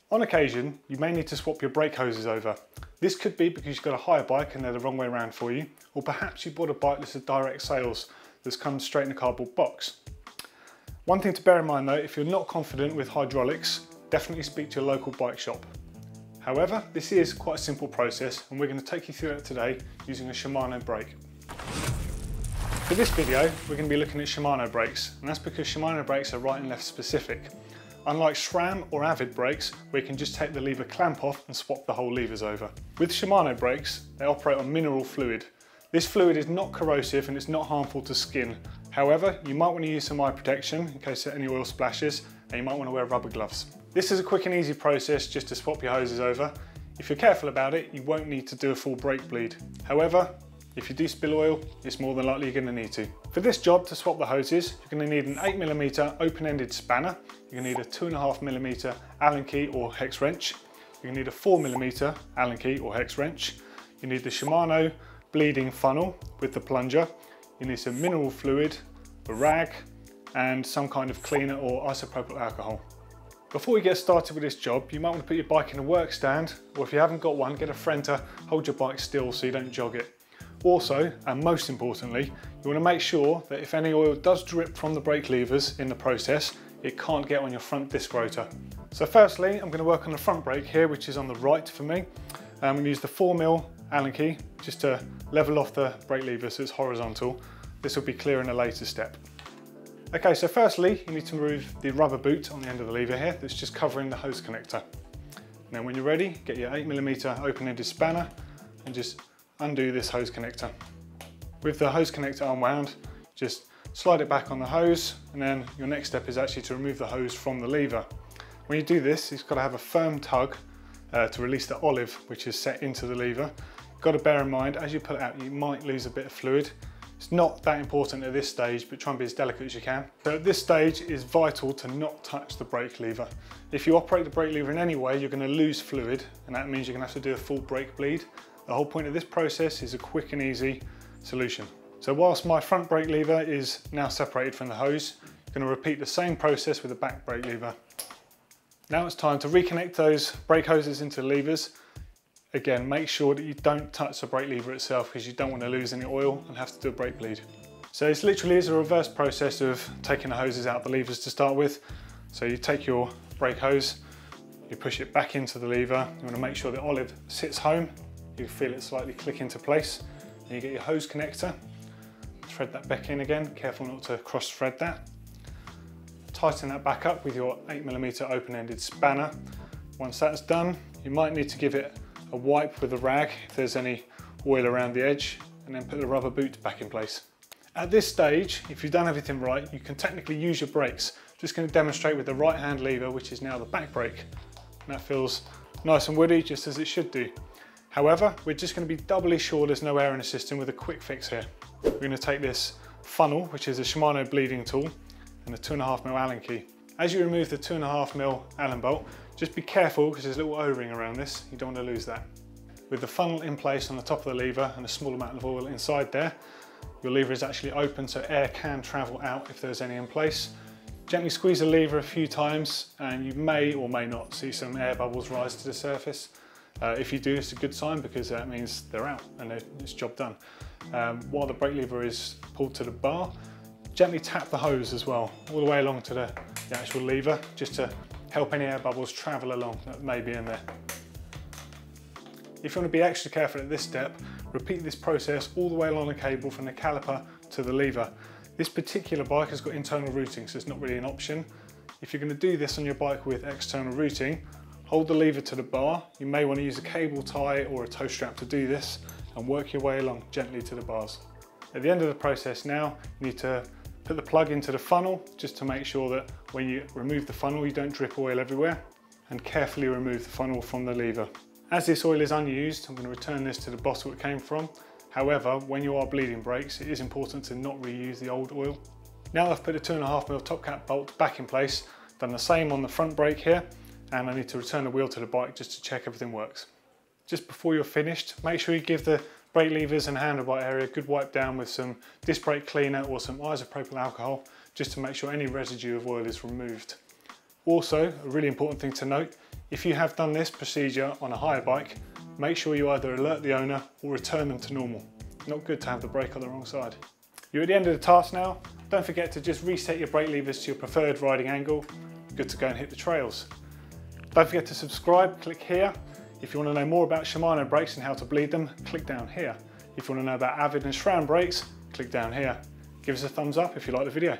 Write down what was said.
On occasion, you may need to swap your brake hoses over. This could be because you've got a hire bike and they're the wrong way around for you, or perhaps you bought a bike that's a direct sales that's come straight in a cardboard box. One thing to bear in mind though, if you're not confident with hydraulics, definitely speak to your local bike shop. However, this is quite a simple process and we're going to take you through it today using a Shimano brake. For this video, we're going to be looking at Shimano brakes, and that's because Shimano brakes are right and left specific. Unlike Sram or Avid brakes, where you can just take the lever clamp off and swap the whole levers over. With Shimano brakes, they operate on mineral fluid. This fluid is not corrosive and it's not harmful to skin. However, you might want to use some eye protection in case any oil splashes, and you might want to wear rubber gloves. This is a quick and easy process just to swap your hoses over. If you're careful about it, you won't need to do a full brake bleed. However, if you do spill oil, it's more than likely you're going to need to. For this job, to swap the hoses, you're going to need an 8mm open-ended spanner. You're going to need a 2.5mm Allen key or hex wrench. You're going to need a 4mm Allen key or hex wrench. You need the Shimano bleeding funnel with the plunger. You need some mineral fluid, a rag, and some kind of cleaner or isopropyl alcohol. Before we get started with this job, you might want to put your bike in a work stand, or if you haven't got one, get a friend to hold your bike still so you don't jog it. Also, and most importantly, you want to make sure that if any oil does drip from the brake levers in the process, it can't get on your front disc rotor. So firstly, I'm going to work on the front brake here, which is on the right for me. I'm going to use the 4mm Allen key just to level off the brake lever so it's horizontal. This will be clear in a later step. Okay, so firstly, you need to remove the rubber boot on the end of the lever here that's just covering the hose connector. Now when you're ready, get your 8mm open-ended spanner and just undo this hose connector. With the hose connector unwound, just slide it back on the hose, and then your next step is actually to remove the hose from the lever. When you do this, you've got to have a firm tug to release the olive which is set into the lever. You've got to bear in mind, as you pull it out, you might lose a bit of fluid. It's not that important at this stage, but try and be as delicate as you can. So at this stage, it's vital to not touch the brake lever. If you operate the brake lever in any way, you're going to lose fluid, and that means you're going to have to do a full brake bleed. The whole point of this process is a quick and easy solution. So whilst my front brake lever is now separated from the hose, you're going to repeat the same process with the back brake lever. Now it's time to reconnect those brake hoses into the levers. Again, make sure that you don't touch the brake lever itself because you don't want to lose any oil and have to do a brake bleed. So it's literally a reverse process of taking the hoses out of the levers to start with. So you take your brake hose, you push it back into the lever, you want to make sure the olive sits home. You feel it slightly click into place. And you get your hose connector, thread that back in again, careful not to cross thread that. Tighten that back up with your 8mm open-ended spanner. Once that's done, you might need to give it a wipe with a rag if there's any oil around the edge, and then put the rubber boot back in place. At this stage, if you've done everything right, you can technically use your brakes. Just going to demonstrate with the right hand lever, which is now the back brake. And that feels nice and woody, just as it should do. However, we're just going to be doubly sure there's no air in the system with a quick fix here. We're going to take this funnel, which is a Shimano bleeding tool, and a 2.5mm Allen key. As you remove the 2.5mm Allen bolt, just be careful because there's a little O-ring around this, you don't want to lose that. With the funnel in place on the top of the lever and a small amount of oil inside there, your lever is actually open so air can travel out if there's any in place. Gently squeeze the lever a few times and you may or may not see some air bubbles rise to the surface. If you do, it's a good sign because that means they're out and it's job done. While the brake lever is pulled to the bar, gently tap the hose as well, all the way along to the actual lever, just to help any air bubbles travel along that may be in there. If you want to be extra careful at this step, repeat this process all the way along the cable from the caliper to the lever. This particular bike has got internal routing, so it's not really an option. If you're going to do this on your bike with external routing, hold the lever to the bar. You may want to use a cable tie or a tow strap to do this and work your way along gently to the bars. At the end of the process now, you need to put the plug into the funnel just to make sure that when you remove the funnel you don't drip oil everywhere, and carefully remove the funnel from the lever. As this oil is unused, I'm going to return this to the bottle it came from. However, when you are bleeding brakes, it is important to not reuse the old oil. Now I've put a 2.5mm top cap bolt back in place, done the same on the front brake here, and I need to return the wheel to the bike just to check everything works. Just before you're finished, make sure you give the brake levers and handlebar area a good wipe down with some disc brake cleaner or some isopropyl alcohol, just to make sure any residue of oil is removed. Also, a really important thing to note, if you have done this procedure on a hire bike, make sure you either alert the owner or return them to normal. Not good to have the brake on the wrong side. You're at the end of the task now. Don't forget to just reset your brake levers to your preferred riding angle. Good to go and hit the trails. Don't forget to subscribe, click here. If you want to know more about Shimano brakes and how to bleed them, click down here. If you want to know about Avid and Sram brakes, click down here. Give us a thumbs up if you like the video.